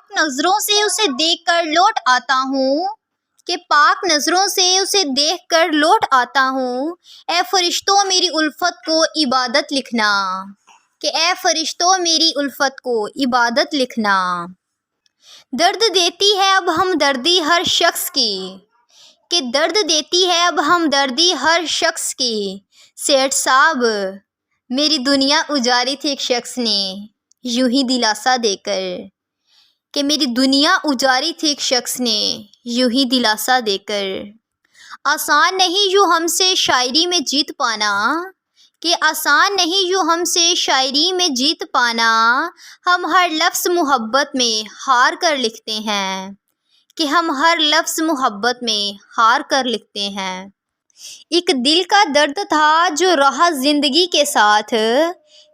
پاک نظروں سے اسے دیکھ کر لوٹ آتا ہوں کہ پاک نظروں سے اسے دیکھ کر لوٹ آتا ہوں۔ اے فرشتوں میری الفت کو عبادت لکھنا، کہ اے فرشتوں میری الفت کو عبادت لکھنا۔ درد دیتی ہے اب ہمدردی ہر شخص کی، کہ درد دیتی ہے اب ہمدردی ہر شخص کی۔ سیٹھ صاحب میری دنیا اجاری تھی ایک شخص نے یوں ہی دلاسا دے کر، کہ میری دنیا اجاری تھی ایک شخص نے یوں ہی دلاسا دے کر۔ آسان نہیں یوں ہم سے شاعری میں جیت پانا، کہ آسان نہیں یوں ہم سے شاعری میں جیت پانا۔ ہم ہر لفظ محبت میں ہار کر لکھتے ہیں، کہ ہم ہر لفظ محبت میں ہار کر لکھتے ہیں۔ ایک دل کا درد تھا جو رہا زندگی کے ساتھ،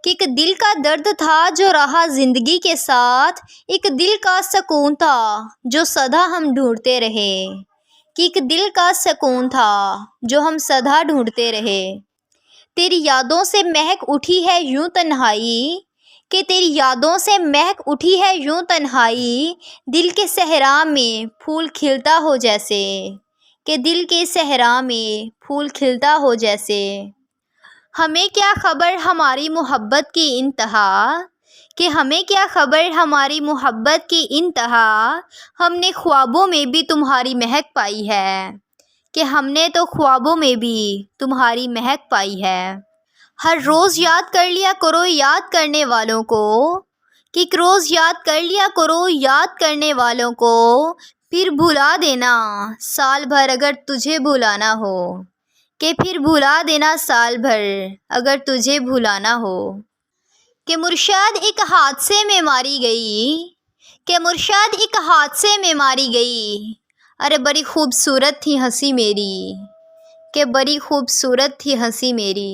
کہ ایک دل کا درد تھا جو رہا زندگی کے ساتھ۔ ایک دل کا سکون تھا جو سدا ہم ڈھونڈتے رہے، کہ ایک دل کا سکون تھا جو ہم سدا ڈھونڈتے رہے۔ تیری یادوں سے مہک اٹھی ہے یوں تنہائی، کہ تیری یادوں سے مہک اٹھی ہے یوں تنہائی۔ دل کے صحرا میں پھول کھلتا ہو جیسے، کہ دل کے صحرا میں پھول کھلتا ہو جیسے۔ ہمیں کیا خبر ہماری محبت کی انتہا، کہ ہمیں کیا خبر ہماری محبت کی انتہا۔ ہم نے خوابوں میں بھی تمہاری مہک پائی ہے، کہ ہم نے تو خوابوں میں بھی تمہاری مہک پائی ہے۔ ہر روز یاد کر لیا کرو یاد کرنے والوں کو، کہ ایک روز یاد کر لیا کرو یاد کرنے والوں کو۔ پھر بھلا دینا سال بھر اگر تجھے بھلانا ہو، کہ پھر بھلا دینا سال بھر اگر تجھے بھلانا ہو۔ کہ مرشد ایک حادثے میں ماری گئی، کہ مرشد ایک حادثے میں ماری گئی۔ ارے بڑی خوبصورت تھی ہنسی میری، کہ بڑی خوبصورت تھی ہنسی میری۔